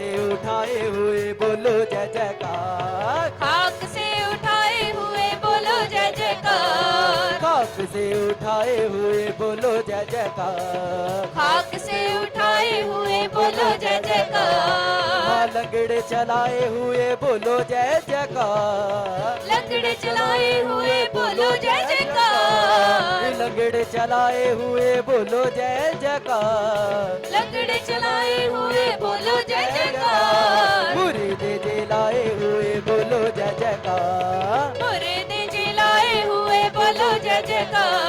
से उठाए हुए बोलो जय जयकार, खाक से उठाए हुए बोलो जय जयकार, खाक से उठाए हुए बोलो जय जयकार, खाक से उठाए हुए बोलो जय जयकार, लंगड़े चलाए हुए बोलो जय जयकार, लंगड़े चलाए हुए बोलो जय जयकार, लंगड़े चलाए हुए बोलो जय जयकार, लंगड़े चलाए हुए बोलो जय जयकार, मुरीदे जलाए हुए बोलो जय जयकार, मुरीदे जलाए हुए बोलो जय जयकार।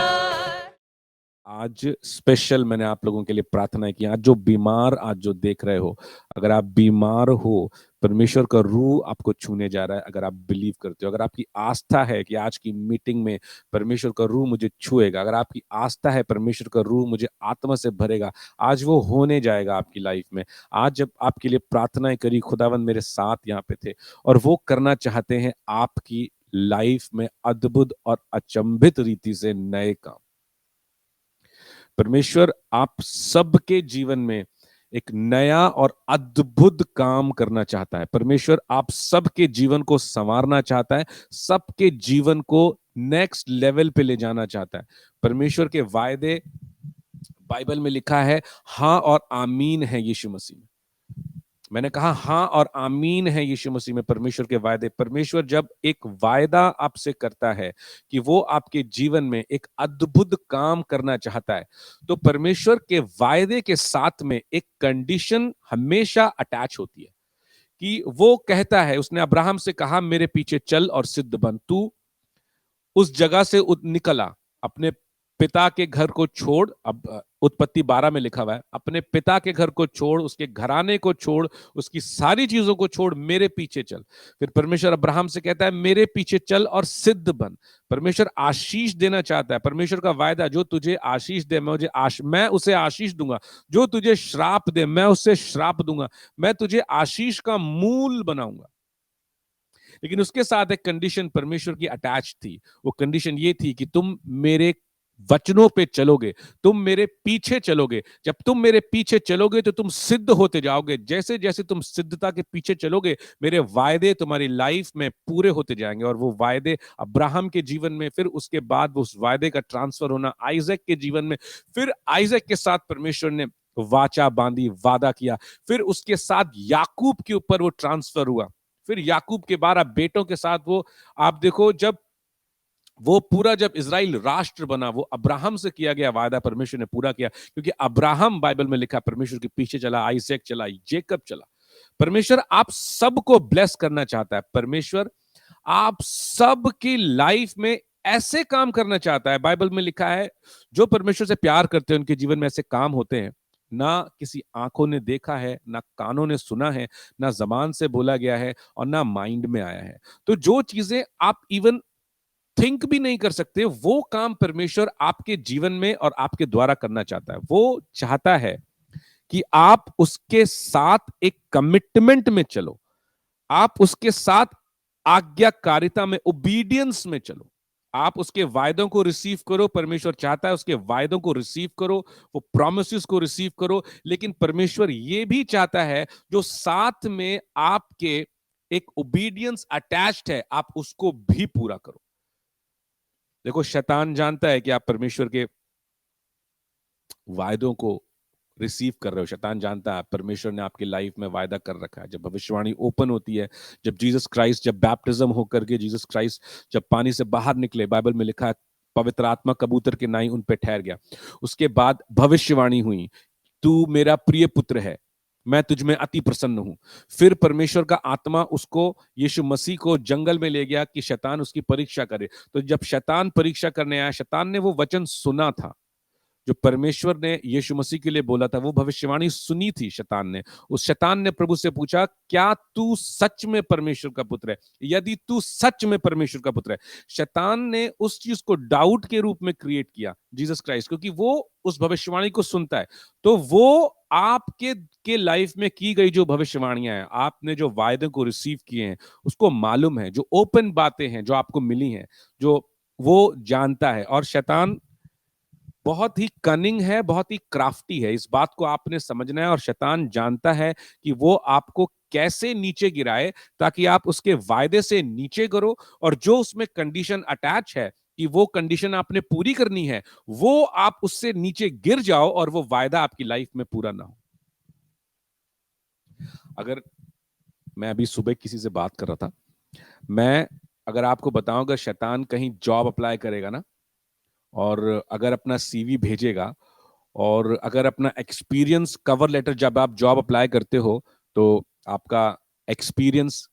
आज स्पेशल मैंने आप लोगों के लिए प्रार्थना की। आज जो बीमार, आज जो देख रहे हो, अगर आप बीमार हो, परमेश्वर का रूह आपको छूने जा रहा है। अगर आप बिलीव करते हो, अगर आपकी आस्था है कि आज की मीटिंग में परमेश्वर का रूह मुझे छुएगा, अगर आपकी आस्था है परमेश्वर का रूह मुझे आत्मा से भरेगा, आज वो होने जाएगा आपकी लाइफ में। आज जब आपके लिए प्रार्थनाएं करी, खुदावंद मेरे साथ यहाँ पे थे और वो करना चाहते हैं आपकी लाइफ में अद्भुत और अचंभित रीति से नए काम। परमेश्वर आप सबके जीवन में एक नया और अद्भुत काम करना चाहता है। परमेश्वर आप सबके जीवन को संवारना चाहता है, सबके जीवन को नेक्स्ट लेवल पे ले जाना चाहता है। परमेश्वर के वायदे बाइबल में लिखा है, हाँ और आमीन है यीशु मसीह में। मैंने कहा हाँ और आमीन है यीशु मसीह में परमेश्वर के वायदे। परमेश्वर जब एक वायदा आपसे करता है कि वो आपके जीवन में एक अद्भुत काम करना चाहता है, तो परमेश्वर के वायदे के साथ में एक कंडीशन हमेशा अटैच होती है कि वो कहता है, उसने अब्राहम से कहा मेरे पीछे चल और सिद्ध बन। तू उस जगह से निकल आ, अपने पिता के घर को छोड़। अब उत्पत्ति 12 में लिखा हुआ है, अपने पिता के घर को छोड़, उसके घराने को छोड़, उसकी सारी चीजों को छोड़, मेरे पीछे चल। फिर परमेश्वर अब्राहम से कहता है मेरे पीछे चल और सिद्ध बन। परमेश्वर आशीष देना चाहता है। परमेश्वर का वायदा, जो तुझे आशीष दे मैं उसे आशीष दूंगा, जो तुझे श्राप दे मैं उसे श्राप दूंगा, मैं तुझे आशीष का मूल बनाऊंगा। लेकिन उसके साथ एक कंडीशन परमेश्वर की अटैच थी। वो कंडीशन ये थी कि तुम मेरे वचनों पे चलोगे, तुम मेरे पीछे चलोगे। जब तुम मेरे पीछे चलोगे तो तुम सिद्ध होते जाओगे। जैसे जैसे तुम सिद्धता के पीछे चलोगे, मेरे वायदे तुम्हारी लाइफ में पूरे होते जाएंगे। और वो वायदे अब्राहम के जीवन में, फिर उसके बाद उस वायदे का ट्रांसफर होना आइजैक के जीवन में, फिर आइजैक के साथ परमेश्वर ने वाचा बांधी, वादा किया, फिर उसके साथ याकूब के ऊपर वो ट्रांसफर हुआ, फिर याकूब के 12 बेटों के साथ वो, आप देखो जब वो पूरा, जब इजराइल राष्ट्र बना, वो अब्राहम से किया गया वायदा परमेश्वर ने पूरा किया। क्योंकि अब्राहम, बाइबल में लिखा, परमेश्वर के पीछे चला, आइसैक चला, जेकब चला। परमेश्वर आप सबको ब्लेस करना चाहता है। परमेश्वर आप सबकी लाइफ में ऐसे काम करना चाहता है। बाइबल में लिखा है, जो परमेश्वर से प्यार करते हैं उनके जीवन में ऐसे काम होते हैं, ना किसी आंखों ने देखा है, ना कानों ने सुना है, ना जबान से बोला गया है, और ना माइंड में आया है। तो जो चीजें आप इवन थिंक भी नहीं कर सकते, वो काम परमेश्वर आपके जीवन में और आपके द्वारा करना चाहता है। वो चाहता है कि आप उसके साथ एक कमिटमेंट में चलो, आप उसके साथ आज्ञाकारिता में, ओबीडियंस में चलो, आप उसके वायदों को रिसीव करो। परमेश्वर चाहता है उसके वायदों को रिसीव करो, वो प्रॉमिसेस को रिसीव करो। लेकिन परमेश्वर ये भी चाहता है जो साथ में आपके एक ओबीडियंस अटैच्ड है, आप उसको भी पूरा करो। देखो, शैतान जानता है कि आप परमेश्वर के वायदों को रिसीव कर रहे हो। शैतान जानता है परमेश्वर ने आपकी लाइफ में वायदा कर रखा है। जब भविष्यवाणी ओपन होती है, जब जीसस क्राइस्ट, जब बैप्टिज्म होकर के जीसस क्राइस्ट जब पानी से बाहर निकले, बाइबल में लिखा है पवित्र आत्मा कबूतर के नाई उन पे ठहर गया। उसके बाद भविष्यवाणी हुई, तू मेरा प्रिय पुत्र है, मैं तुझ में अति प्रसन्न हूं। फिर परमेश्वर का आत्मा उसको, यीशु मसीह को जंगल में ले गया कि शैतान उसकी परीक्षा करे। तो जब शैतान परीक्षा करने आया, शैतान ने वो वचन सुना था जो परमेश्वर ने यीशु मसीह के लिए बोला था, वो भविष्यवाणी सुनी थी शैतान ने। उस शैतान ने प्रभु से पूछा, क्या तू सच में परमेश्वर का पुत्र है? यदि तू सच में परमेश्वर का पुत्र है। शैतान ने उस चीज को डाउट के रूप में क्रिएट किया जीसस क्राइस्ट, क्योंकि वो उस भविष्यवाणी को सुनता है। तो वो आपके लाइफ में की गई जो भविष्यवाणियां हैं, आपने जो वायदे को रिसीव किए हैं, उसको मालूम है, जो ओपन बातें हैं जो आपको मिली हैं, जो वो जानता है। और शैतान बहुत ही कनिंग है, बहुत ही क्राफ्टी है। इस बात को आपने समझना है और शैतान जानता है कि वो आपको कैसे नीचे गिराए ताकि आप उसके वायदे से नीचे गिरो, और जो उसमें कंडीशन अटैच है कि वो कंडीशन आपने पूरी करनी है, वो आप उससे नीचे गिर जाओ और वो वायदा आपकी लाइफ में पूरा ना हो। अगर मैं अभी सुबह किसी से बात कर रहा था, मैं अगर आपको बताऊं, अगर शैतान कहीं जॉब अप्लाई करेगा ना, और अगर अपना सीवी भेजेगा, और अगर अपना एक्सपीरियंस कवर लेटर, जब आप जॉब अप्लाई करते हो तो आपका एक्सपीरियंस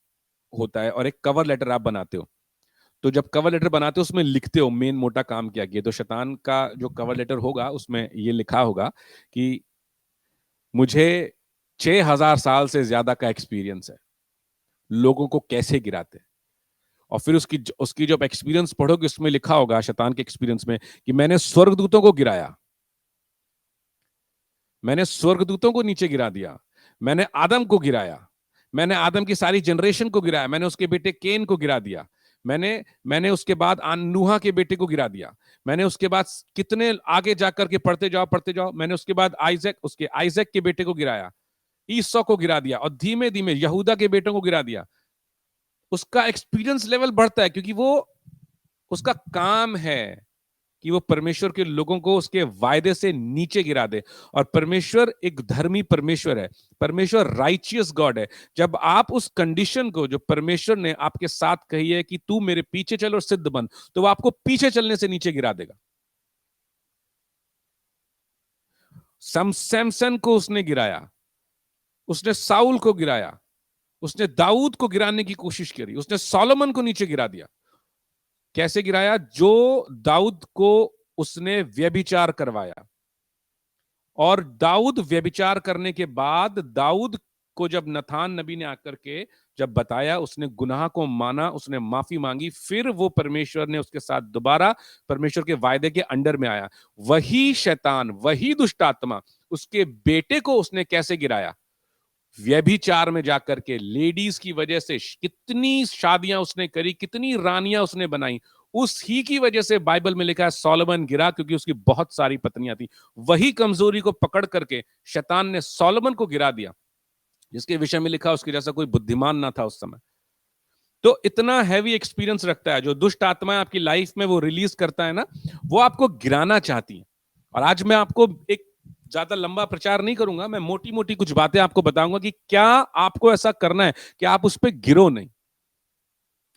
होता है और एक कवर लेटर आप बनाते हो, तो जब कवर लेटर बनाते हो उसमें लिखते हो मेन मोटा काम क्या किया, तो शैतान का जो कवर लेटर होगा उसमें ये लिखा होगा कि मुझे 6,000 साल से ज्यादा का एक्सपीरियंस है, लोगों को कैसे गिराते हैं। और फिर उसकी उसकी जब एक्सपीरियंस पढ़ोगे उसमें लिखा होगा शैतान के एक्सपीरियंस में कि मैंने स्वर्गदूतों को गिराया, मैंने स्वर्गदूतों को नीचे गिरा दिया, मैंने आदम को गिराया, मैंने आदम की सारी जनरेशन को गिराया, मैंने उसके बेटे केन को गिरा दिया, मैंने मैंने उसके बाद नूहा के बेटे को गिरा दिया, मैंने उसके बाद कितने आगे जाकर के पढ़ते जाओ, मैंने उसके बाद आइजैक के बेटे को गिराया, ईसौ को गिरा दिया, और धीमे धीमे यहूदा के बेटों को गिरा दिया। उसका एक्सपीरियंस लेवल बढ़ता है क्योंकि वो उसका काम है कि वो परमेश्वर के लोगों को उसके वायदे से नीचे गिरा दे। और परमेश्वर एक धर्मी परमेश्वर है, परमेश्वर राइचियस गॉड है। जब आप उस कंडीशन को जो परमेश्वर ने आपके साथ कही है कि तू मेरे पीछे चल और सिद्ध बन, तो वो आपको पीछे चलने से नीचे गिरा देगा। सैमसन को उसने गिराया, उसने साउल को गिराया, उसने दाऊद को गिराने की कोशिश करी, उसने सोलोमन को नीचे गिरा दिया। कैसे गिराया? जो दाऊद को उसने व्यभिचार करवाया, और दाऊद व्यभिचार करने के बाद दाऊद को जब नथान नबी ने आकर के जब बताया, उसने गुनाह को माना, उसने माफी मांगी, फिर वो परमेश्वर ने उसके साथ दोबारा परमेश्वर के वायदे के अंडर में आया। वही शैतान, वही दुष्ट आत्मा उसके बेटे को उसने कैसे गिराया? व्यभिचार में जाकर के, लेडीज की वजह से कितनी शादियां उसने करी, कितनी रानियां उसने बनाई, उस ही की वजह से बाइबल में लिखा है सोलोमन गिरा, क्योंकि उसकी बहुत सारी पत्नियां थी। वही कमजोरी को पकड़ करके शैतान ने सोलोमन को गिरा दिया, जिसके विषय में लिखा उसके जैसा कोई बुद्धिमान ना था उस समय। तो इतना हैवी एक्सपीरियंस रखता है जो दुष्ट आत्मा आपकी लाइफ में वो रिलीज करता है ना, वो आपको गिराना चाहती है। और आज मैं आपको एक ज्यादा लंबा प्रचार नहीं करूंगा, मैं मोटी मोटी कुछ बातें आपको बताऊंगा कि क्या आपको ऐसा करना है कि आप उस पर गिरो नहीं,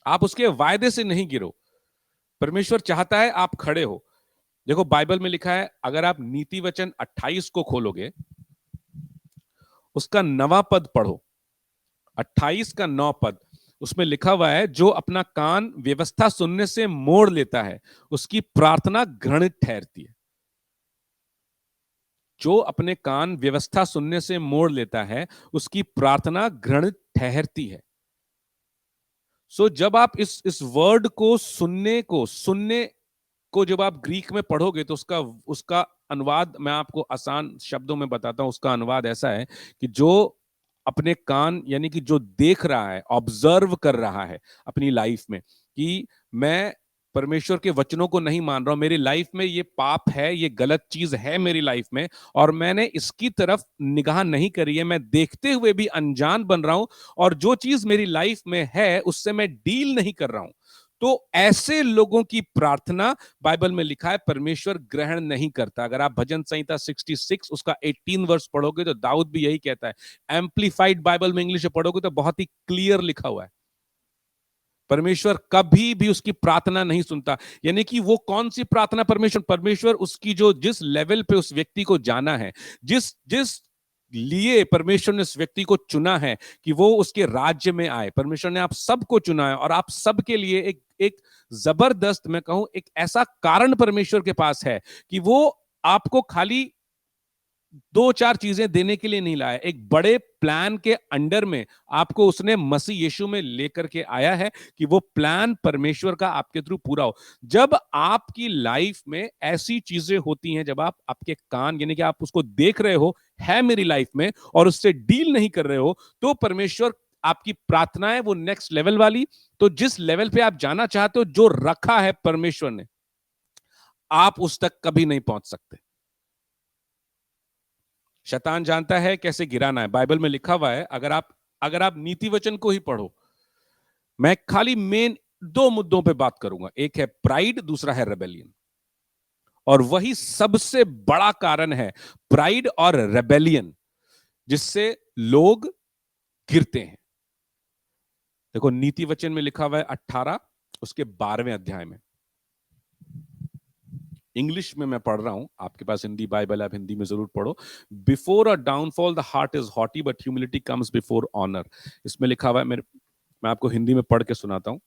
आप उसके वायदे से नहीं गिरो। परमेश्वर चाहता है आप खड़े हो। देखो बाइबल में लिखा है, अगर आप नीति वचन 28 को खोलोगे, उसका 9वां पद पढ़ो, 28 का 9 पद, उसमें लिखा हुआ है, जो अपना कान व्यवस्था सुनने से मोड़ लेता है उसकी प्रार्थना घृणित ठहरती है। जो अपने कान व्यवस्था सुनने से मोड़ लेता है उसकी प्रार्थना घृणित ठहरती है। सो जब आप इस वर्ड को सुनने को जब आप ग्रीक में पढ़ोगे तो उसका उसका अनुवाद मैं आपको आसान शब्दों में बताता हूं। उसका अनुवाद ऐसा है कि जो अपने कान, यानी कि जो देख रहा है, ऑब्जर्व कर रहा है अपनी लाइफ में कि मैं परमेश्वर के वचनों को नहीं मान रहा हूं, मेरी लाइफ में ये पाप है, ये गलत चीज है मेरी लाइफ में, और मैंने इसकी तरफ निगाह नहीं करी है, मैं देखते हुए भी अनजान बन रहा हूं, और जो चीज मेरी लाइफ में है उससे मैं डील नहीं कर रहा हूं। तो ऐसे लोगों की प्रार्थना बाइबल में लिखा है परमेश्वर ग्रहण नहीं करता। अगर आप भजन संहिता 66 उसका 18 वर्ष पढ़ोगे तो दाऊद भी यही कहता है। एम्प्लीफाइड बाइबल में इंग्लिश में पढ़ोगे तो बहुत ही क्लियर लिखा हुआ है, परमेश्वर कभी भी उसकी प्रार्थना नहीं सुनता। यानी कि वो कौन सी प्रार्थना? परमेश्वर उसकी जो जिस लेवल पे उस व्यक्ति को जाना है, जिस जिस लिए परमेश्वर ने उस व्यक्ति को चुना है कि वो उसके राज्य में आए, परमेश्वर ने आप सबको चुना है, और आप सबके लिए एक एक जबरदस्त, मैं कहूं एक ऐसा कारण परमेश्वर के पास है कि वो आपको खाली दो चार चीजें देने के लिए नहीं लाया, एक बड़े प्लान के अंडर में आपको उसने मसीह यीशु में लेकर के आया है कि वो प्लान परमेश्वर का आपके थ्रू पूरा हो। जब आपकी लाइफ में ऐसी चीजें होती हैं, जब आप आपके कान, यानी कि आप उसको देख रहे हो है मेरी लाइफ में और उससे डील नहीं कर रहे हो, तो परमेश्वर आपकी प्रार्थना है वो नेक्स्ट लेवल वाली। तो जिस लेवल पे आप जाना चाहते हो, जो रखा है परमेश्वर ने, आप उस तक कभी नहीं पहुंच सकते। शैतान जानता है कैसे गिराना है। बाइबल में लिखा हुआ है, अगर आप नीति वचन को ही पढ़ो, मैं खाली मेन दो मुद्दों पे बात करूंगा, एक है प्राइड, दूसरा है रेबेलियन। और वही सबसे बड़ा कारण है, प्राइड और रेबेलियन, जिससे लोग गिरते हैं। देखो नीति वचन में लिखा हुआ है 18 उसके 12वें अध्याय में, इंग्लिश में मैं पढ़ रहा हूं, आपके पास हिंदी बाइबल है, आप हिंदी में जरूर पढ़ो। Before a downfall the heart is haughty but humility comes before honour. इसमें लिखा हुआ है, मैं आपको हिंदी में पढ़ के सुनाता हूं।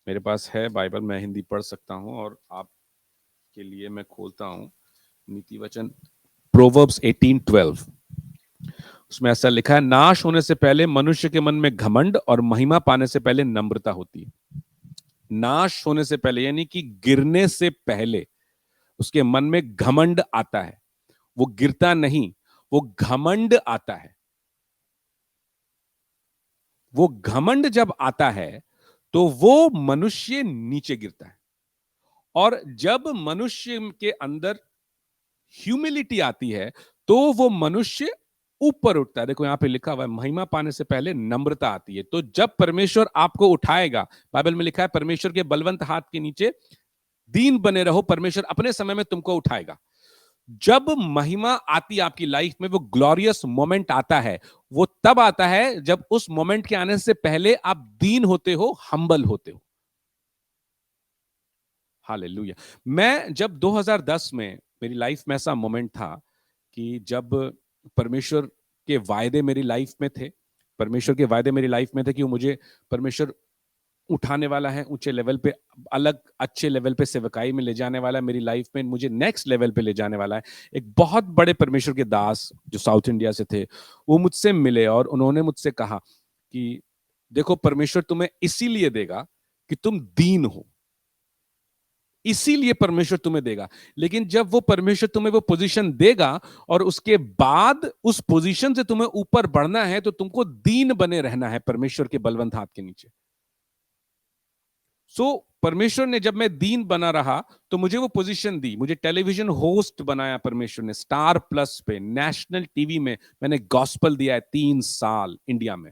मेरे पास है बाइबल, मैं हिंदी पढ़ सकता हूं, और आपके लिए मैं खोलता हूं नीति वचन प्रोवर्ब्स 18:12। उसमें ऐसा लिखा है, नाश होने से पहले मनुष्य के मन में घमंड और महिमा पाने से पहले नम्रता होती है। नाश होने से पहले यानी कि गिरने से पहले उसके मन में घमंड आता है। वो गिरता नहीं, वो घमंड आता है। वो घमंड जब आता है तो वो मनुष्य नीचे गिरता है। और जब मनुष्य के अंदर ह्यूमिलिटी आती है तो वो मनुष्य ऊपर उठता है। देखो यहां पे लिखा हुआ है, महिमा पाने से पहले नम्रता आती है। तो जब परमेश्वर आपको उठाएगा, बाइबल में लिखा है, परमेश्वर के बलवंत हाथ के नीचे दीन बने रहो, परमेश्वर अपने समय में तुमको उठाएगा। जब महिमा आती है आपकी लाइफ में, वो ग्लोरियस मोमेंट आता है, वो तब आता है जब उस मोमेंट के आने से पहले आप दीन होते हो, हम्बल होते हो। हालेलुया। मैं जब 2010 में, मेरी लाइफ में ऐसा मोमेंट था कि जब परमेश्वर के वायदे मेरी लाइफ में थे, परमेश्वर के वायदे मेरी लाइफ में थे कि वो मुझे परमेश्वर उठाने वाला है ऊंचे लेवल पे, अलग अच्छे लेवल पे सेवकाई में ले जाने वाला है, मेरी लाइफ में मुझे नेक्स्ट लेवल पे ले जाने वाला है। एक बहुत बड़े परमेश्वर के दास जो साउथ इंडिया से थे, वो मुझसे मिले और उन्होंने मुझसे कहा कि देखो परमेश्वर तुम्हें इसीलिए देगा कि तुम दीन हो, इसीलिए परमेश्वर तुम्हें देगा। लेकिन जब वो परमेश्वर तुम्हें वो पोजीशन देगा और उसके बाद उस पोजीशन से तुम्हें ऊपर बढ़ना है, तो तुमको दीन बने रहना है परमेश्वर के बलवंत हाथ के नीचे। परमेश्वर ने, जब मैं दीन बना रहा तो मुझे वो पोजीशन दी, मुझे टेलीविजन होस्ट बनाया परमेश्वर ने, स्टार प्लस पे, नेशनल टीवी में मैंने गॉस्पल दिया है 3 साल इंडिया में।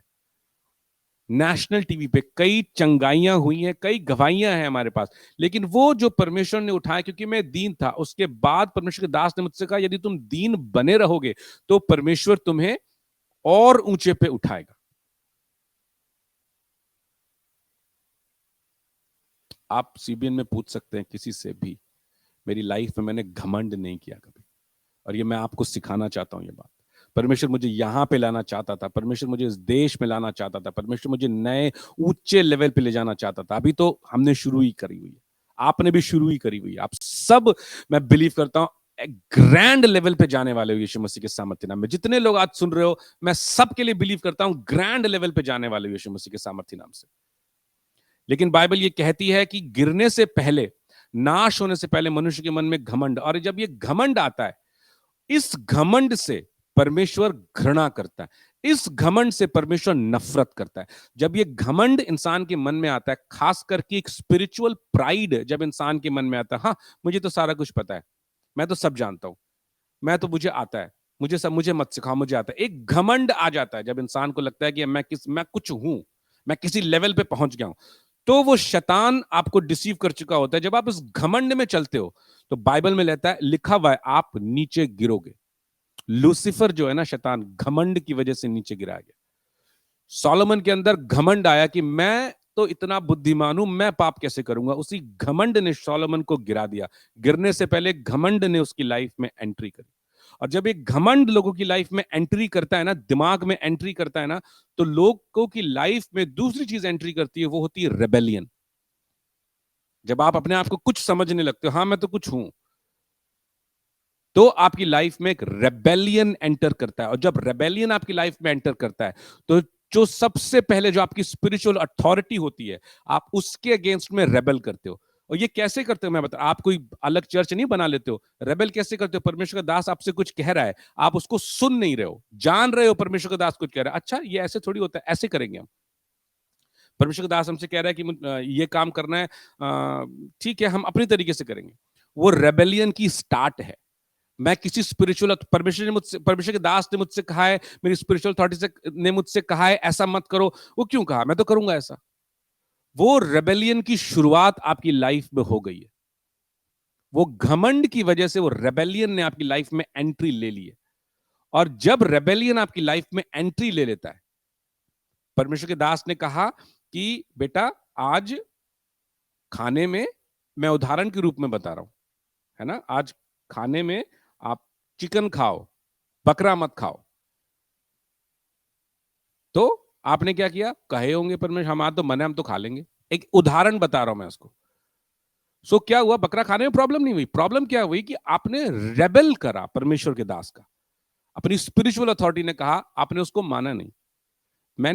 नेशनल टीवी पे कई चंगाइयां हुई हैं, कई गवाहियां हैं हमारे पास। लेकिन वो जो परमेश्वर ने उठाया, क्योंकि मैं दीन था, उसके बाद परमेश्वर के दास ने मुझसे कहा, यदि तुम दीन बने रहोगे तो परमेश्वर तुम्हें और ऊंचे पे उठाएगा। आप सीबीएन में पूछ सकते हैं किसी से भी, मेरी लाइफ में मैंने घमंड नहीं किया कभी, और ये मैं आपको सिखाना चाहता हूं ये बात। परमेश्वर मुझे यहां पे लाना चाहता था, परमेश्वर मुझे इस देश में लाना चाहता था, परमेश्वर मुझे नए ऊंचे लेवल पे ले जाना चाहता था। अभी तो हमने शुरू ही करी हुई है, आपने भी शुरू ही करी हुई है। आप सब, मैं बिलीव करता हूं, एक ग्रैंड लेवल पे जाने वाले हो यीशु मसीह के सामर्थ्य नाम में। जितने लोग आज सुन रहे हो, मैं सबके लिए बिलीव करता हूं ग्रैंड लेवल पे जाने वाले हो यीशु मसीह के सामर्थ्य नाम से। लेकिन बाइबल ये कहती है कि गिरने से पहले, नाश होने से पहले मनुष्य के मन में घमंड, और जब ये घमंड आता है, इस घमंड से परमेश्वर घृणा करता है, इस घमंड से परमेश्वर नफरत करता है। जब ये घमंड इंसान के मन में आता है, खास करके एक स्पिरिचुअल प्राइड जब इंसान के मन में आता है, हाँ मुझे तो सारा कुछ पता है, मैं तो सब जानता हूं, मैं तो, मुझे आता है, मुझे मत सिखाओ, मुझे आता है। एक घमंड आ जाता है जब इंसान को लगता है कि मैं कुछ हूं, मैं किसी लेवल पे पहुंच गया हूं, तो वो शैतान आपको डिसीव कर चुका होता है। जब आप इस घमंड में चलते हो तो बाइबल में लिखा हुआ है, आप नीचे गिरोगे। लूसीफर जो है ना, शैतान, घमंड की वजह से नीचे गिरा गया। सोलोमन के अंदर घमंड आया कि मैं तो इतना बुद्धिमान हूं, मैं पाप कैसे करूंगा। उसी घमंड ने सोलोमन को गिरा दिया। गिरने से पहले घमंड ने उसकी लाइफ में एंट्री करी। और जब एक घमंड लोगों की लाइफ में एंट्री करता है ना, दिमाग में एंट्री करता है ना, तो लोगों की लाइफ में दूसरी चीज एंट्री करती है, वो होती है रेबेलियन। जब आप अपने आप को कुछ समझने लगते हो, हाँ मैं तो कुछ हूं, तो आपकी लाइफ में एक रेबेलियन एंटर करता है। और जब रेबेलियन आपकी लाइफ में एंटर करता है, तो जो सबसे पहले जो आपकी स्पिरिचुअल अथॉरिटी होती है, आप उसके अगेंस्ट में रेबेल करते हो। और ये कैसे करते हो मैं बता, आप कोई अलग चर्च नहीं बना लेते हो। रेबेल कैसे करते हो? परमेश्वर का दास आपसे कुछ कह रहा है, आप उसको सुन नहीं रहे हो, जान रहे हो परमेश्वर का दास कुछ कह रहा है, अच्छा ये ऐसे थोड़ी होता है, ऐसे करेंगे हम। परमेश्वर का दास हमसे कह रहा है कि ये काम करना है, ठीक है, हम अपनी तरीके से करेंगे। वो रेबेलियन की स्टार्ट है। मैं किसी स्पिरिचुअल, परमेश्वर के दास ने मुझसे कहा है, मेरी स्पिरिचुअल अथॉरिटी से ने मुझसे कहा है ऐसा मत करो, वो क्यों कहा? मैं तो करूंगा ऐसा। वो रेबेलियन की शुरुआत आपकी लाइफ में हो गई है। वो घमंड की वजह से वो रेबेलियन ने आपकी लाइफ में एंट्री ले ली है। और जब रेबेलियन आपकी लाइफ में एंट्री ले लेता है, परमेश्वर के दास ने कहा कि बेटा आज खाने में, मैं उदाहरण के रूप में बता रहा हूं, है ना, आज खाने में आप चिकन खाओ, बकरा मत खाओ। तो आपने क्या किया? कहे होंगे परमेश्वर हमारा तो मन है, हम तो खा लेंगे। एक उदाहरण बता रहा हूं मैं उसको। सो क्या हुआ? बकरा खाने में प्रॉब्लम नहीं हुई। प्रॉब्लम क्या हुई कि आपने रेबेल करा परमेश्वर के दास का। अपनी स्पिरिचुअल अथॉरिटी ने कहा, आपने उसको माना नहीं। मैं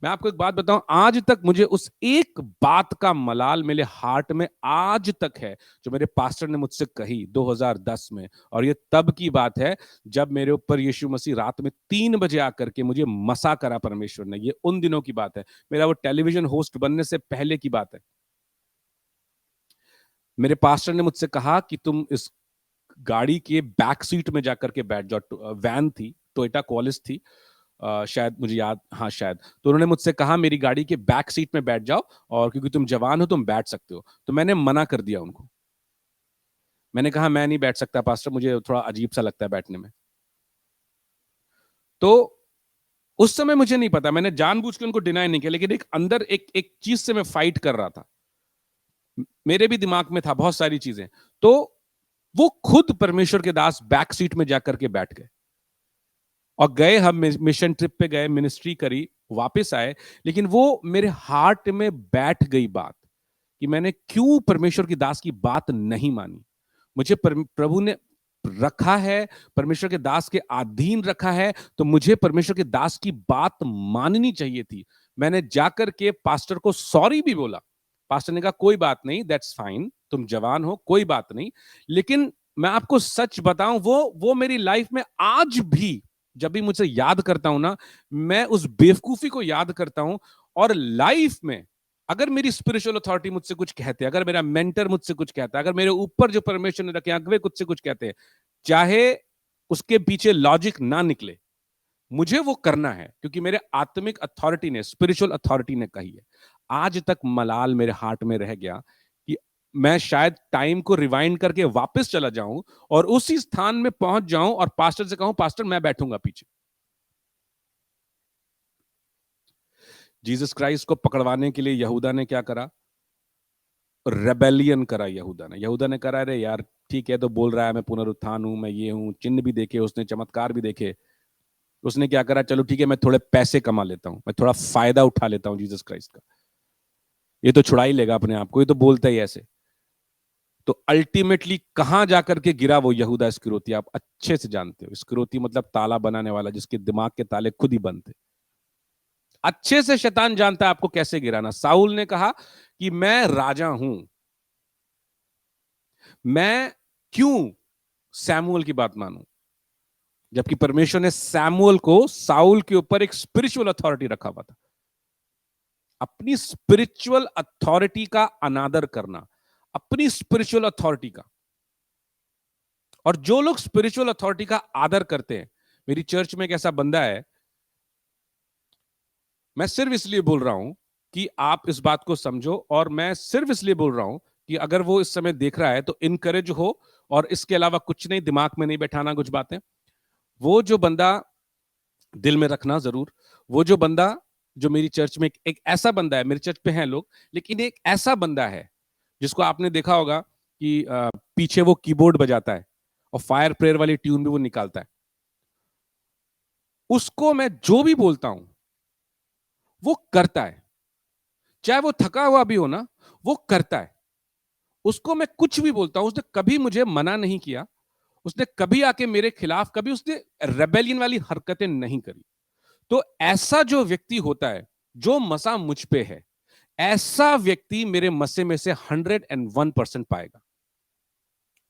आपको एक बात बताऊं, आज तक मुझे उस एक बात का मलाल मेरे हार्ट में आज तक है, जो मेरे पास्टर ने मुझसे कही 2010 में। और ये तब की बात है जब मेरे ऊपर यीशु मसीह रात में 3 बजे आकर के मुझे मसा करा परमेश्वर ने। ये उन दिनों की बात है, मेरा वो टेलीविजन होस्ट बनने से पहले की बात है। मेरे पास्टर ने मुझसे कहा कि तुम इस गाड़ी के बैक सीट में जाकर के बैठ जाओ। वैन थी, टोयोटा क्वालिस थी, शायद, मुझे याद, हाँ शायद। तो उन्होंने मुझसे कहा मेरी गाड़ी के बैक सीट में बैठ जाओ, और क्योंकि तुम जवान हो तुम बैठ सकते हो। तो मैंने मना कर दिया उनको। मैंने कहा मैं नहीं बैठ सकता पास्टर, मुझे थोड़ा अजीब सा लगता है बैठने में। तो उस समय मुझे नहीं पता, मैंने जानबूझ के उनको डिनाई नहीं किया, लेकिन एक अंदर एक चीज से मैं फाइट कर रहा था। मेरे भी दिमाग में था बहुत सारी चीजें। तो वो खुद परमेश्वर के दास बैक सीट में जाकर के बैठ गए, और गए, हम मिशन ट्रिप पे गए, मिनिस्ट्री करी, वापस आए। लेकिन वो मेरे हार्ट में बैठ गई बात कि मैंने क्यों परमेश्वर की दास की बात नहीं मानी। मुझे प्रभु ने रखा है, परमेश्वर के दास के अधीन रखा है, तो मुझे परमेश्वर के दास की बात माननी चाहिए थी। मैंने जाकर के पास्टर को सॉरी भी बोला। पास्टर ने कहा कोई बात नहीं, दैट्स फाइन, तुम जवान हो, कोई बात नहीं। लेकिन मैं आपको सच बताऊं, वो मेरी लाइफ में आज भी जब भी मुझसे याद करता हूं ना, मैं उस बेवकूफी को याद करता हूं। और लाइफ में अगर मेरी स्पिरिचुअल अथॉरिटी मुझसे कुछ कहते हैं, अगर मेरा मेंटर मुझसे कुछ कहता है, अगर मेरे ऊपर जो परमेश्वर ने रखे अगवे मुझसे कुछ कहते हैं, चाहे उसके पीछे लॉजिक ना निकले, मुझे वो करना है, क्योंकि मेरे आत्मिक अथॉरिटी ने, स्पिरिचुअल अथॉरिटी ने कही है। आज तक मलाल मेरे हार्ट में रह गया कि मैं शायद टाइम को रिवाइंड करके वापस चला जाऊं और उसी स्थान में पहुंच जाऊं और पास्टर से कहूं पास्टर मैं बैठूंगा पीछे। जीसस क्राइस्ट को पकड़वाने के लिए यहूदा ने क्या करा? रेबेलियन करा यहूदा ने करा, अरे यार ठीक है, तो बोल रहा है मैं पुनरुत्थान हूं, मैं ये हूं, चिन्ह भी देखे उसने, चमत्कार भी देखे। उसने क्या करा? चलो ठीक है, मैं थोड़े पैसे कमा लेता हूं, मैं थोड़ा फायदा उठा लेता हूं जीसस क्राइस्ट का, ये तो छुड़ा ही लेगा अपने आप को, ये तो बोलता ही ऐसे। तो अल्टीमेटली कहां जाकर के गिरा वो यहूदा इस्करियोती? आप अच्छे से जानते हो, इस्करियोती मतलब ताला बनाने वाला, जिसके दिमाग के ताले खुद ही बंद थे। अच्छे से शैतान जानता है आपको कैसे गिराना। साउल ने कहा कि मैं राजा हूं, मैं क्यों सैमुअल की बात मानूं, जबकि परमेश्वर ने सैमुअल को, साउल के ऊपर एक स्पिरिचुअल अथॉरिटी रखा हुआ था। अपनी स्पिरिचुअल अथॉरिटी का अनादर करना, अपनी स्पिरिचुअल अथॉरिटी का। और जो लोग स्पिरिचुअल अथॉरिटी का आदर करते हैं, मेरी चर्च में एक ऐसा बंदा है, मैं सिर्फ इसलिए बोल रहा हूं कि आप इस बात को समझो, और मैं सिर्फ इसलिए बोल रहा हूं कि अगर वो इस समय देख रहा है तो इनकरेज हो, और इसके अलावा कुछ नहीं, दिमाग में नहीं बैठाना कुछ बातें। वो जो बंदा दिल में रखना जरूर, वो जो बंदा, जो मेरी चर्च में एक ऐसा बंदा है, मेरी चर्च पे हैं लोग, लेकिन एक ऐसा बंदा है जिसको आपने देखा होगा कि पीछे वो कीबोर्ड बजाता है और फायर प्रेयर वाली ट्यून भी वो निकालता है। उसको मैं जो भी बोलता हूं वो करता है, चाहे वो थका हुआ भी हो ना, वो करता है। उसको मैं कुछ भी बोलता हूं, उसने कभी मुझे मना नहीं किया, उसने कभी आके मेरे खिलाफ, कभी उसने रेबेलियन वाली हरकतें नहीं करी। तो ऐसा जो व्यक्ति होता है, जो मसा मुझ पे है, ऐसा व्यक्ति मेरे मसे में से 101% पाएगा।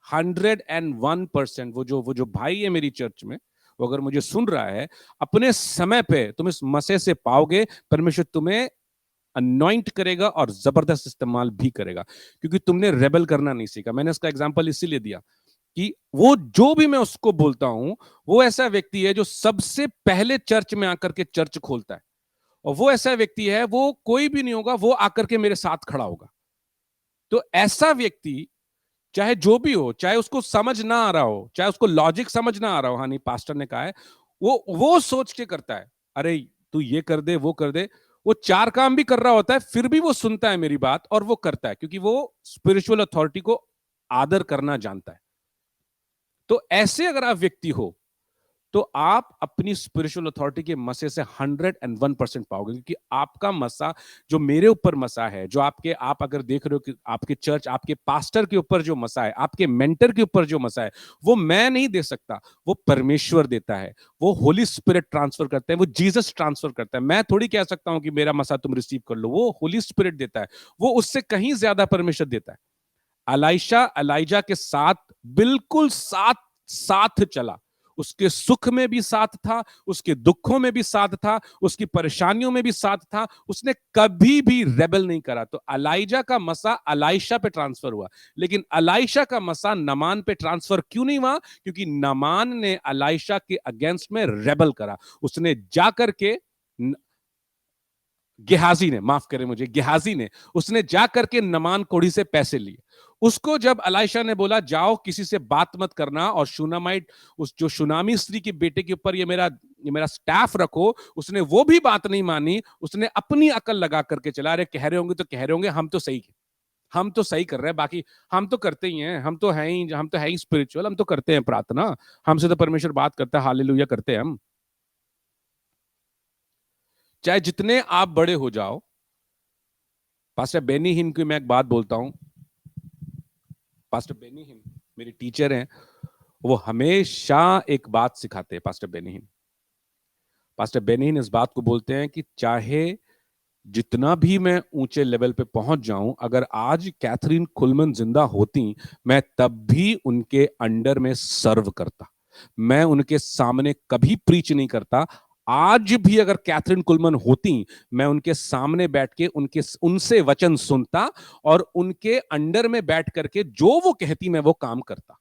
101%। वो जो भाई है मेरी चर्च में, वो अगर मुझे सुन रहा है, अपने समय पे तुम इस मसीह से पाओगे, परमेश्वर तुम्हें अनॉइंट करेगा और जबरदस्त इस्तेमाल भी करेगा, क्योंकि तुमने रेबल करना नहीं सीखा। मैंने इसका एग्जांपल इसीलिए दिया कि वो जो भी मैं उसको बोलता हूं, वो ऐसा व्यक्ति है जो सबसे पहले चर्च में आकर के चर्च खोलता है, और वो ऐसा व्यक्ति है, वो कोई भी नहीं होगा, वो आकर के मेरे साथ खड़ा होगा। तो ऐसा व्यक्ति चाहे जो भी हो, चाहे उसको समझ ना आ रहा हो, चाहे उसको लॉजिक समझ ना आ रहा हो, हाँ नहीं पास्टर ने कहा है, वो सोच के करता है, अरे तू ये कर दे, वो कर दे। वो चार काम भी कर रहा होता है, फिर भी वो सुनता है मेरी बात और वो करता है, क्योंकि वो स्पिरिचुअल अथॉरिटी को आदर करना जानता है। तो ऐसे अगर आप व्यक्ति हो, तो आप अपनी स्पिरिचुअल अथॉरिटी के मसे से 101% पाओगे, क्योंकि आपका मसा, जो मेरे ऊपर मसा है, जो आप अगर देख रहे हो कि आपके चर्च, आपके पास्टर के ऊपर जो मसा है, आपके मेंटर के ऊपर जो मसा है, वो मैं नहीं दे सकता, वो परमेश्वर देता है। वो होली स्पिरिट ट्रांसफर करते हैं, वो जीसस ट्रांसफर करता है। मैं थोड़ी कह सकता हूं कि मेरा मसा तुम रिसीव कर लो, वो होली स्पिरिट देता है, वो उससे कहीं ज्यादा परमेश्वर देता है। एलाइजा के साथ बिल्कुल साथ साथ चला, उसके सुख में भी साथ था, उसके दुखों में भी साथ था, उसकी परेशानियों में भी साथ था, उसने कभी भी रेबल नहीं करा। तो एलाइजा का मसा एलाइशा पे ट्रांसफर हुआ, लेकिन एलाइशा का मसा नमान पे ट्रांसफर क्यों नहीं हुआ? क्योंकि नमान ने एलाइशा के अगेंस्ट में रेबल करा। उसने जाकर के गेहाजी ने, माफ करें मुझे, गेहाजी ने, उसने जाकर के नमान कोढ़ी से पैसे लिए। उसको जब एलाइशा ने बोला जाओ किसी से बात मत करना, और शूनामाइट, उस जो शूनामी स्त्री के बेटे के ऊपर ये मेरा स्टाफ रखो, उसने वो भी बात नहीं मानी। उसने अपनी अकल लगा करके चला, अरे कह रहे होंगे तो कह रहे होंगे, हम तो सही कर रहे हैं, बाकी हम तो करते ही हैं, हम तो है ही स्पिरिचुअल, हम तो करते हैं प्रार्थना, हमसे तो परमेश्वर बात करता है, हालेलुया करते हैं हम। चाहे जितने आप बड़े हो जाओ, पास्टर बेनी हिन की मैं एक बात बोलता हूं, पास्टर बेनी हिन मेरे टीचर हैं, वो हमेशा एक बात सिखाते हैं। पास्टर बेनी हिन इस बात को बोलते हैं कि चाहे जितना भी मैं ऊंचे लेवल पे पहुंच जाऊं, अगर आज कैथरीन कुलमन जिंदा होती, मैं तब भी उनके अंडर में सर्व करता, मैं उनके सामने कभी प्रीच नहीं करता। आज भी अगर कैथरीन कुलमन होती, मैं उनके सामने बैठ के उनसे वचन सुनता, और उनके अंडर में बैठ करके जो वो कहती मैं वो काम करता।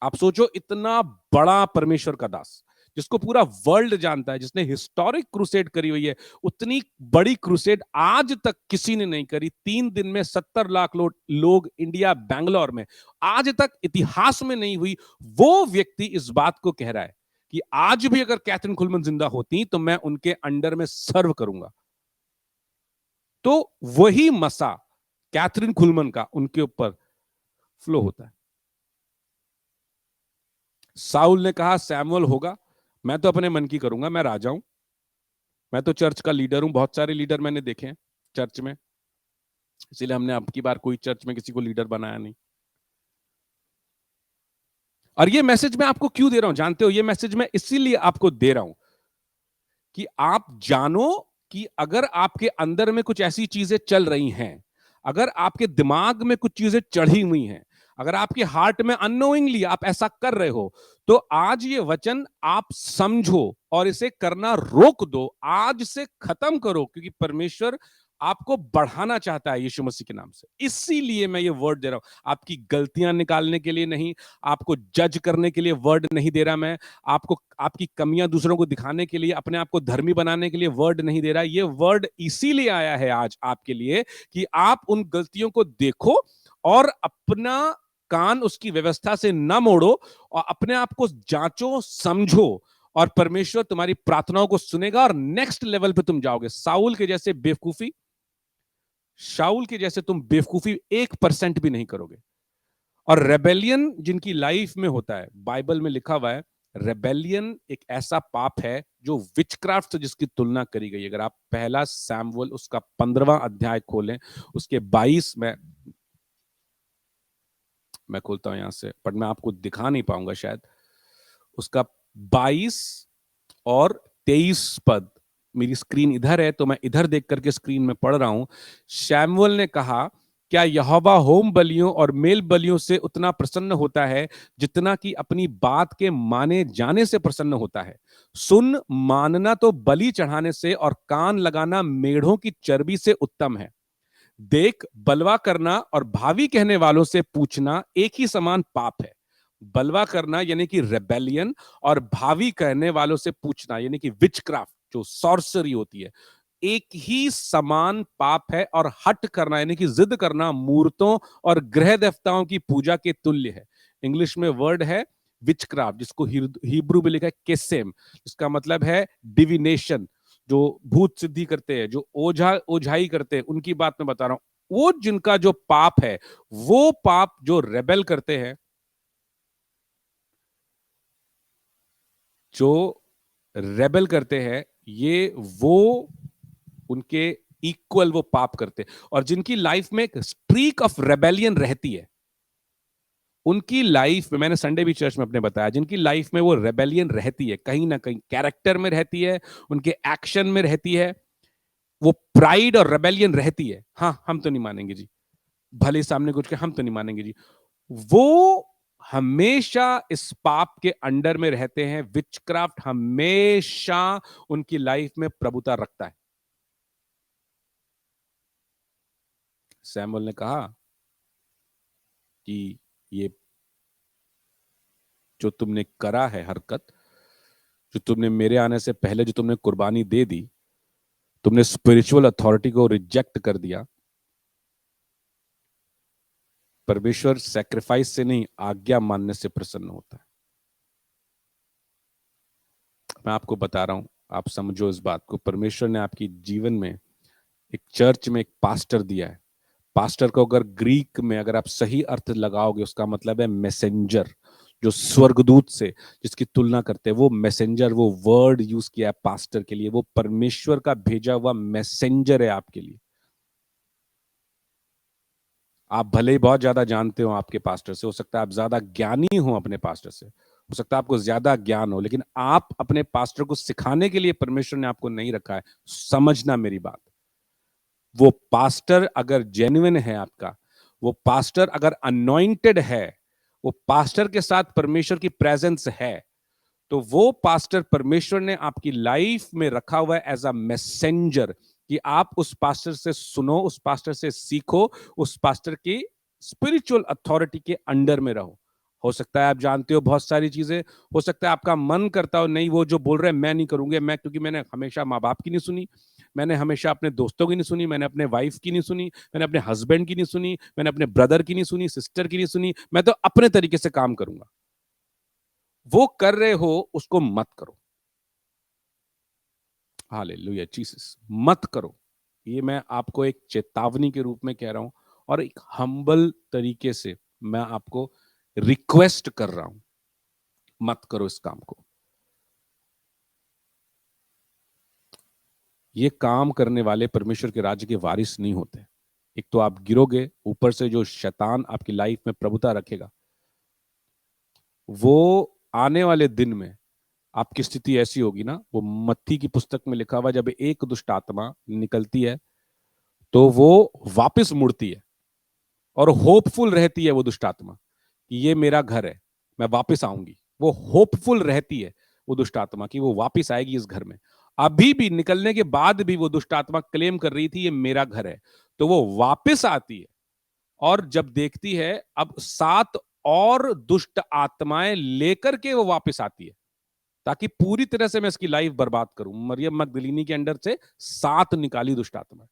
आप सोचो, इतना बड़ा परमेश्वर का दास, जिसको पूरा वर्ल्ड जानता है, जिसने हिस्टोरिक क्रूसेड करी हुई है, उतनी बड़ी क्रूसेड आज तक किसी ने नहीं करी। 3 दिन में 70 लाख लोग इंडिया बैंगलोर में, आज तक इतिहास में नहीं हुई। वो व्यक्ति इस बात को कह रहा है कि आज भी अगर कैथरीन कुलमन जिंदा होती, तो मैं उनके अंडर में सर्व करूंगा। तो वही मसा कैथरीन कुलमन का उनके ऊपर फ्लो होता है। साउल ने कहा सैमुअल होगा, मैं तो अपने मन की करूंगा, मैं राजा हूं, मैं तो चर्च का लीडर हूं। बहुत सारे लीडर मैंने देखे हैं चर्च में, इसीलिए हमने अब की बार कोई चर्च में किसी को लीडर बनाया नहीं। और ये मैसेज मैं आपको क्यों दे रहा हूं जानते हो? ये मैसेज मैं इसीलिए आपको दे रहा हूं कि आप जानो कि अगर आपके अंदर में कुछ ऐसी चीजें चल रही हैं, अगर आपके दिमाग में कुछ चीजें चढ़ी हुई हैं, अगर आपके हार्ट में अननोइंगली आप ऐसा कर रहे हो, तो आज ये वचन आप समझो और इसे करना रोक दो, आज से खत्म करो, क्योंकि परमेश्वर आपको बढ़ाना चाहता है यीशु मसीह के नाम से। इसीलिए मैं ये वर्ड दे रहा हूं, आपकी गलतियां निकालने के लिए नहीं, आपको जज करने के लिए वर्ड नहीं दे रहा मैं, आपको आपकी कमियां दूसरों को दिखाने के लिए, अपने आप को धर्मी बनाने के लिए वर्ड नहीं दे रहा। ये वर्ड इसीलिए आया है आज आपके लिए कि आप उन गलतियों को देखो और अपना कान उसकी व्यवस्था से न मोड़ो, और अपने आप को जांचो, समझो, और परमेश्वर तुम्हारी प्रार्थनाओं को सुनेगा और नेक्स्ट लेवल पे तुम जाओगे। शाऊल के जैसे तुम बेवकूफी 1% भी नहीं करोगे। और रेबेलियन जिनकी लाइफ में होता है, बाइबल में लिखा हुआ है, रेबेलियन एक ऐसा पाप है जो विचक्राफ्ट से जिसकी तुलना करी गई। अगर आप पहला सैमुअल उसका 15वां अध्याय खोलें, उसके 22 में, मैं खोलता हूं यहां से, पर मैं आपको दिखा नहीं पाऊंगा शायद, उसका 22 और 23 पद, मेरी स्क्रीन इधर है तो मैं इधर देख करके स्क्रीन में पढ़ रहा हूं। शैमुएल ने कहा क्या यहोवा होम बलियों और मेल बलियों से उतना प्रसन्न होता है जितना कि अपनी बात के माने जाने से प्रसन्न होता है? सुन, मानना तो बलि चढ़ाने से और कान लगाना मेढ़ों की चर्बी से उत्तम है। देख, बलवा करना और भावी कहने वालों से पूछना एक ही समान पाप है। बलवा करना यानी कि रेबेलियन, और भावी कहने वालों से पूछना यानी कि विचक्राफ्ट, जो सॉर्सरी होती है, एक ही समान पाप है। और हट करना यानी कि जिद करना मूर्तों और ग्रह देवताओं की पूजा के तुल्य है। इंग्लिश में वर्ड है विचक्राफ्ट, जिसको हिब्रू में लिखा है केसेम, जिसका मतलब है डिविनेशन, जो भूत सिद्धि करते हैं, जो ओझाई करते हैं, उनकी बात मैं बता रहा हूं। वो जिनका जो पाप है, वो पाप जो रेबेल करते हैं, जो रेबेल करते हैं, ये वो उनके इक्वल वो पाप करते हैं। और जिनकी लाइफ में एक स्ट्रीक ऑफ रेबेलियन रहती है, उनकी लाइफ में, मैंने संडे भी चर्च में अपने बताया, जिनकी लाइफ में वो रेबेलियन रहती है, कहीं ना कहीं कैरेक्टर में रहती है, उनके एक्शन में रहती है, वो प्राइड और रेबेलियन रहती है। हाँ, हम तो नहीं मानेंगे जी, भले सामने कुछ के, हम तो नहीं मानेंगे जी। वो हमेशा इस पाप के अंडर में रहते हैं। विचक्राफ्ट हमेशा उनकी लाइफ में प्रभुता रखता है। सैमुअल ने कहा कि ये जो तुमने करा है हरकत, जो तुमने मेरे आने से पहले जो तुमने कुर्बानी दे दी, तुमने स्पिरिचुअल अथॉरिटी को रिजेक्ट कर दिया। परमेश्वर सैक्रिफाइस से नहीं, आज्ञा मानने से प्रसन्न होता है। मैं आपको बता रहा हूं, आप समझो इस बात को। परमेश्वर ने आपकी जीवन में एक चर्च में एक पास्टर दिया है। पास्टर को अगर ग्रीक में अगर आप सही अर्थ लगाओगे, उसका मतलब है मैसेंजर, जो स्वर्गदूत से जिसकी तुलना करते हैं, वो मैसेंजर, वो वर्ड यूज किया है पास्टर के लिए। वो परमेश्वर का भेजा हुआ मैसेंजर है आपके लिए। आप भले ही बहुत ज्यादा जानते हो आपके पास्टर से, हो सकता है आप ज्यादा ज्ञानी हो अपने पास्टर से, हो सकता है आपको ज्यादा ज्ञान हो, लेकिन आप अपने पास्टर को सिखाने के लिए परमेश्वर ने आपको नहीं रखा है। समझना मेरी बात। वो पास्टर अगर जेन्युइन है आपका, वो पास्टर अगर अनॉइंटेड है, वो पास्टर के साथ परमेश्वर की प्रेजेंस है, तो वो पास्टर परमेश्वर ने आपकी लाइफ में रखा हुआ है एज अ मैसेंजर, कि आप उस पास्टर से सुनो, उस पास्टर से सीखो, उस पास्टर की स्पिरिचुअल अथॉरिटी के अंडर में रहो। हो सकता है आप जानते हो बहुत सारी चीजें, हो सकता है आपका मन करता हो नहीं, वो जो बोल रहे हैं मैं नहीं करूंगे, मैं, क्योंकि मैंने हमेशा माँ बाप की नहीं सुनी, मैंने हमेशा अपने दोस्तों की नहीं सुनी, मैंने अपने वाइफ की नहीं सुनी, मैंने अपने हस्बैंड की नहीं सुनी, मैंने अपने ब्रदर की नहीं सुनी, सिस्टर की नहीं सुनी, मैं तो अपने तरीके से काम करूंगा। वो कर रहे हो, उसको मत करो। हालेलुया जीसस, मत करो। ये मैं आपको एक चेतावनी के रूप में कह रहा हूं, और एक हम्बल तरीके से मैं आपको रिक्वेस्ट कर रहा हूं, मत करो इस काम को। ये काम करने वाले परमेश्वर के राज्य के वारिस नहीं होते। एक तो आप गिरोगे, ऊपर से जो शैतान आपकी लाइफ में प्रभुता रखेगा, वो आने वाले दिन में आपकी स्थिति ऐसी होगी ना, वो मत्ती की पुस्तक में लिखा हुआ, जब एक दुष्ट आत्मा निकलती है तो वो वापस मुड़ती है और होपफुल रहती है वो दुष्ट आत्मा कि ये मेरा घर है, मैं वापस आऊंगी। वो होपफुल रहती है वो दुष्ट आत्मा कि वो वापस आएगी इस घर में। अभी भी निकलने के बाद भी वो दुष्ट आत्मा क्लेम कर रही थी ये मेरा घर है, तो वो वापस आती है और जब देखती है अब 7 और दुष्ट आत्माएं लेकर के वो वापस आती है, ताकि पूरी तरह से मैं इसकी लाइफ बर्बाद करूं। मरियम मगदलीनी के अंडर से 7 निकाली दुष्ट आत्माएं।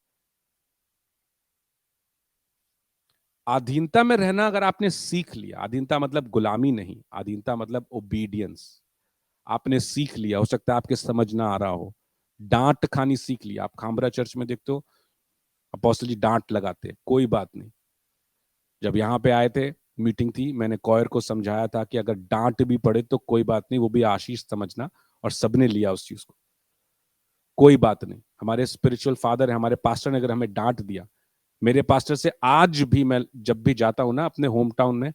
अधीनता में रहना अगर आपने सीख लिया, अधीनता मतलब गुलामी नहीं, अधीनता मतलब ओबीडियंस, आपने सीख लिया, हो सकता है आपके समझ ना आ रहा हो, डांट खानी सीख लिया। आप खामरा चर्च में देखते हो अपोस्टल जी डांट लगाते, कोई बात नहीं। जब यहाँ पे आए थे, मीटिंग थी, मैंने कॉयर को समझाया था कि अगर डांट भी पड़े तो कोई बात नहीं, वो भी आशीष समझना, और सबने लिया उस चीज को, कोई बात नहीं। हमारे स्पिरिचुअल फादर है, हमारे पास्टर ने अगर हमें डांट दिया, मेरे पास्टर से आज भी मैं जब भी जाता हूं ना अपने होम टाउन में,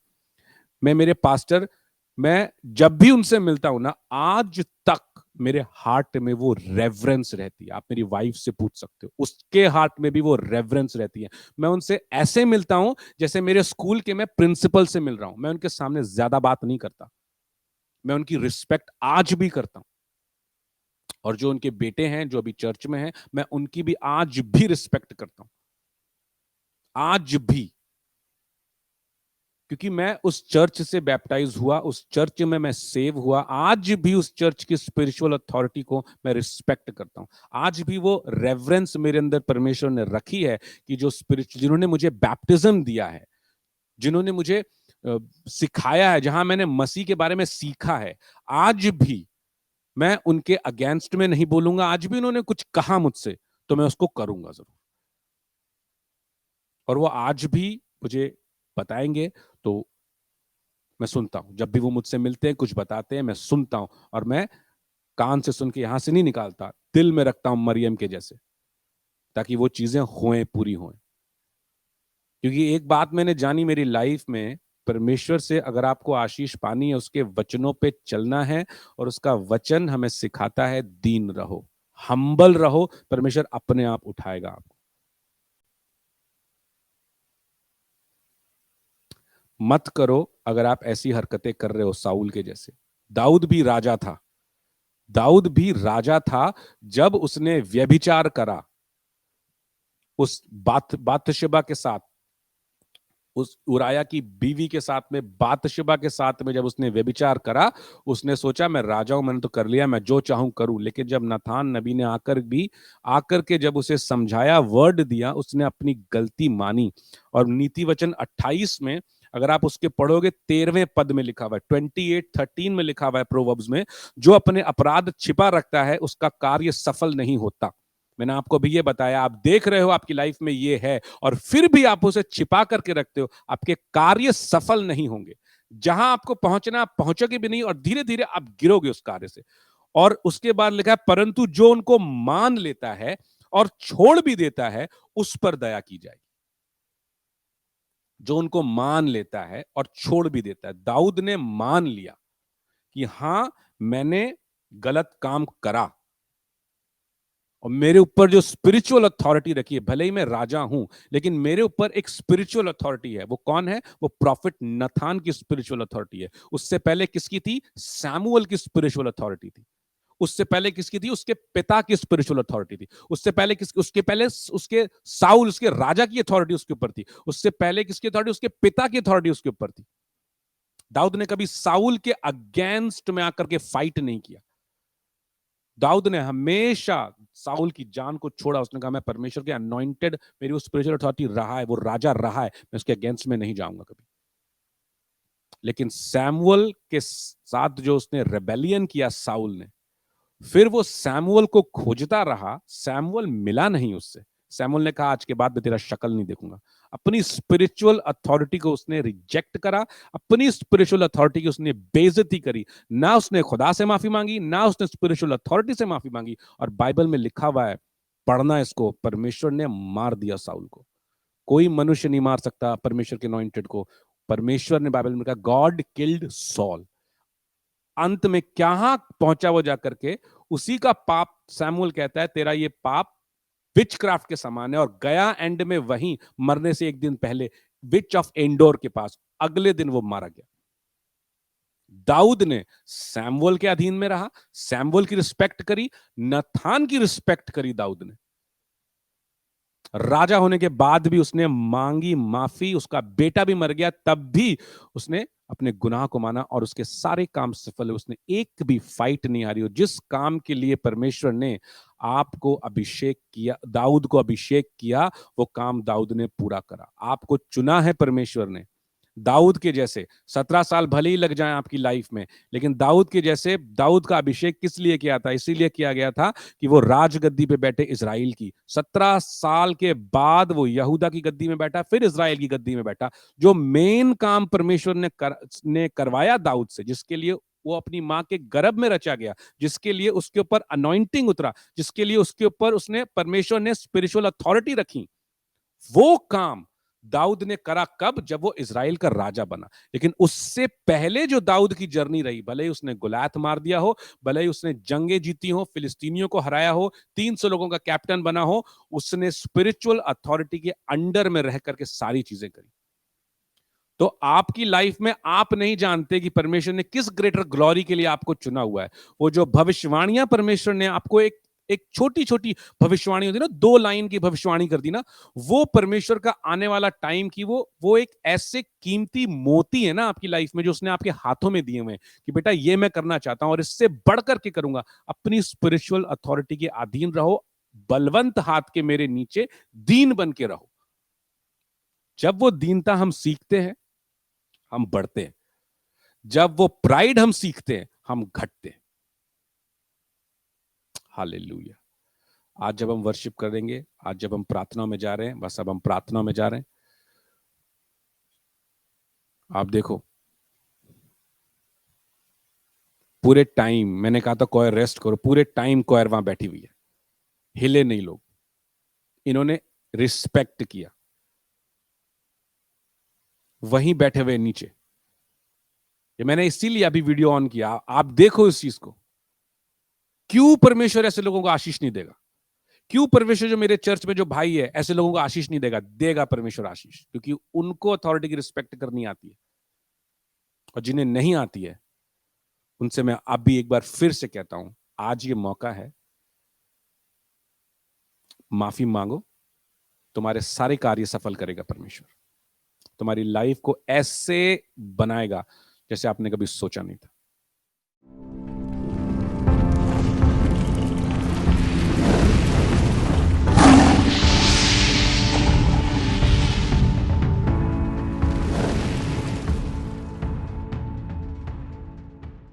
मैं मेरे पास्टर, मैं जब भी उनसे मिलता हूं ना, आज तक मेरे हार्ट में वो रेवरेंस रहती है। आप मेरी वाइफ से पूछ सकते हो, उसके हार्ट में भी वो रेवरेंस रहती है। मैं उनसे ऐसे मिलता हूं जैसे मेरे स्कूल के मैं प्रिंसिपल से मिल रहा हूं। मैं उनके सामने ज्यादा बात नहीं करता, मैं उनकी रिस्पेक्ट आज भी करता हूं। और जो उनके बेटे हैं जो अभी चर्च में हैं, मैं उनकी भी आज भी रिस्पेक्ट करता हूं, आज भी। क्योंकि मैं उस चर्च से बैप्टाइज हुआ, उस चर्च में मैं सेव हुआ। आज भी उस चर्च की स्पिरिचुअल अथॉरिटी को मैं रिस्पेक्ट करता हूं। आज भी वो रेवरेंस मेरे अंदर परमेश्वर ने रखी है कि जो स्पिरिचुअल, जिन्होंने मुझे बैप्टिज्म दिया है, जिन्होंने मुझे सिखाया है, जहां मैंने मसीह के बारे में सीखा है, आज भी मैं उनके अगेंस्ट में नहीं बोलूंगा। आज भी उन्होंने कुछ कहा मुझसे तो मैं उसको करूंगा जरूर। और वो आज भी मुझे बताएंगे तो मैं सुनता हूं। जब भी वो मुझसे मिलते हैं, कुछ बताते हैं, मैं सुनता हूं। और मैं कान से सुन के यहां से नहीं निकालता, दिल में रखता हूं मरियम के जैसे, ताकि वो चीजें होएं, पूरी होएं। क्योंकि एक बात मैंने जानी मेरी लाइफ में, परमेश्वर से अगर आपको आशीष पानी है, उसके वचनों पे चलना है। और उसका वचन हमें सिखाता है, दीन रहो, हम्बल रहो, परमेश्वर अपने आप उठाएगा आपको। मत करो अगर आप ऐसी हरकतें कर रहे हो साउल के जैसे। दाऊद भी राजा था, दाऊद भी राजा था जब उसने व्यभिचार करा उस बातशेबा के साथ, उस उराया की बीवी के साथ में, बातशेबा के साथ में जब उसने व्यभिचार करा, उसने सोचा मैं राजा हूं, मैंने तो कर लिया, मैं जो चाहूं करूं। लेकिन जब नाथान नबी ने आकर के जब उसे समझाया, वर्ड दिया, उसने अपनी गलती मानी। और नीति वचन 28 में अगर आप उसके पढ़ोगे, 13वें पद में लिखा हुआ है, 28:13 में लिखा हुआ है प्रोवर्ब्स में, जो अपने अपराध छिपा रखता है उसका कार्य सफल नहीं होता। मैंने आपको भी ये बताया, आप देख रहे हो आपकी लाइफ में ये है और फिर भी आप उसे छिपा करके रखते हो, आपके कार्य सफल नहीं होंगे। जहां आपको पहुंचना, आप पहुंचोगे भी नहीं और धीरे धीरे आप गिरोगे उस कार्य से। और उसके बाद लिखा है, परंतु जो उनको मान लेता है और छोड़ भी देता है, उस पर दया की जाएगी। जो उनको मान लेता है और छोड़ भी देता है। दाऊद ने मान लिया कि हां, मैंने गलत काम करा और मेरे ऊपर जो स्पिरिचुअल अथॉरिटी रखी है, भले ही मैं राजा हूं, लेकिन मेरे ऊपर एक स्पिरिचुअल अथॉरिटी है। वो कौन है? वो प्रॉफिट नथान की स्पिरिचुअल अथॉरिटी है। उससे पहले किसकी थी? सैमुअल की स्पिरिचुअल अथॉरिटी थी। उससे पहले किसकी थी? उसके पिता की स्पिरिचुअल अथॉरिटी थी। उससे पहले उसके पहले उसके साउल, उसके राजा की अथॉरिटी उसके ऊपर थी। उससे पहले किसकी अथॉरिटी? उसके पिता की अथॉरिटी उसके ऊपर थी। दाऊद ने कभी साउल के अगेंस्ट में आकर के फाइट नहीं किया। दाऊद ने हमेशा साउल की जान को छोड़ा। उसने कहा मैं परमेश्वर के अनॉइंटेड, मेरी वो स्पिरिचुअल अथॉरिटी रहा है, वो राजा रहा है, मैं उसके अगेंस्ट में नहीं जाऊंगा कभी। लेकिन सैमुअल के साथ जो उसने रेबेलियन किया साउल ने, फिर वो सैमुअल को खोजता रहा, सैमुअल मिला नहीं उससे। सैमुअल ने कहा आज के बाद मैं तेरा शक्ल नहीं देखूंगा। अपनी स्पिरिचुअल अथॉरिटी को उसने रिजेक्ट करा, अपनी स्पिरिचुअल अथॉरिटी की उसने बेइज्जती करी। ना उसने खुदा से माफी मांगी, ना उसने स्पिरिचुअल अथॉरिटी से माफी मांगी। और बाइबल में लिखा हुआ है, पढ़ना इसको, परमेश्वर ने मार दिया साउल को। कोई मनुष्य नहीं मार सकता परमेश्वर के अनॉइंटेड को। परमेश्वर ने बाइबल में कहा, गॉड किल्ड सॉल। अंत में क्या पहुंचा वो जाकर के? उसी का पाप, सैमुअल कहता है तेरा ये पाप विचक्राफ्ट के समान है। और गया एंड में वहीं, मरने से एक दिन पहले, विच ऑफ एंडोर के पास, अगले दिन वो मारा गया। दाऊद ने सैमुअल के अधीन में रहा, सैमुअल की रिस्पेक्ट करी, नथान की रिस्पेक्ट करी दाऊद ने। राजा होने के बाद भी उसने मांगी माफी, उसका बेटा भी मर गया तब भी उसने अपने गुनाह को माना और उसके सारे काम सफल हुए। उसने एक भी फाइट नहीं हारी। और जिस काम के लिए परमेश्वर ने आपको अभिषेक किया, दाऊद को अभिषेक किया, वो काम दाऊद ने पूरा करा। आपको चुना है परमेश्वर ने दाऊद के जैसे। 17 साल भले ही लग जाएं आपकी लाइफ में, लेकिन दाऊद के जैसे। दाऊद का अभिषेक किस लिए किया था? इसीलिए किया गया था कि वो राजगद्दी पे बैठे इजराइल की। 17 साल के बाद वो यहूदा की गद्दी में बैठा, फिर इजराइल की गद्दी में बैठा। जो मेन काम परमेश्वर ने करवाया दाऊद से, जिसके लिए वो अपनी मां के गर्भ में रचा गया, जिसके लिए उसके ऊपर अनॉइंटिंग उतरा, जिसके लिए उसके ऊपर उसने, परमेश्वर ने स्पिरिचुअल अथॉरिटी रखी, वो काम दाऊद ने करा कब? जब वो इजराइल का राजा बना। लेकिन उससे पहले जो दाऊद की जर्नी रही, भले ही उसने गुलात मार दिया हो, भले ही उसने जंगें जीती हो, फिलिस्तीनियों को हराया हो, 300 लोगों का कैप्टन बना हो, उसने स्पिरिचुअल अथॉरिटी के अंडर में रह करके सारी चीजें करी। तो आपकी लाइफ में आप नहीं जानते कि परमेश्वर ने किस ग्रेटर ग्लोरी के लिए आपको चुना हुआ है। वो जो भविष्यवाणियां परमेश्वर ने आपको एक एक छोटी छोटी भविष्यवाणी होती ना, 2 लाइन की भविष्यवाणी कर दी ना, वो परमेश्वर का आने वाला टाइम की वो एक ऐसे कीमती मोती है ना आपकी लाइफ में, जो उसने आपके हाथों में दिए हुए हैं कि बेटा ये मैं करना चाहता हूं और इससे बढ़कर के करूंगा। अपनी स्पिरिचुअल अथॉरिटी के अधीन रहो, बलवंत हाथ के मेरे नीचे दीन बन के रहो। जब वो दीनता हम सीखते हैं, हम बढ़ते हैं। जब वो प्राइड हम सीखते हैं, हम घटते हैं। हालेलुया। आज जब हम वर्शिप करेंगे, आज जब हम प्रार्थना में जा रहे हैं, बस अब हम प्रार्थना में जा रहे हैं। आप देखो, पूरे टाइम मैंने कहा था कोयर रेस्ट करो, पूरे टाइम कोयर वहां बैठी हुई है, हिले नहीं लोग। इन्होंने रिस्पेक्ट किया, वहीं बैठे हुए नीचे। ये मैंने इसीलिए अभी वीडियो ऑन किया, आप देखो इस चीज को। क्यों परमेश्वर ऐसे लोगों को आशीष नहीं देगा? क्यों परमेश्वर जो मेरे चर्च में जो भाई है ऐसे लोगों को आशीष नहीं देगा? देगा परमेश्वर आशीष, क्योंकि उनको अथॉरिटी की रिस्पेक्ट करनी आती है। और जिन्हें नहीं आती है, उनसे मैं अब भी एक बार फिर से कहता हूं, आज ये मौका है, माफी मांगो। तुम्हारे सारे कार्य सफल करेगा परमेश्वर, तुम्हारी लाइफ को ऐसे बनाएगा जैसे आपने कभी सोचा नहीं था।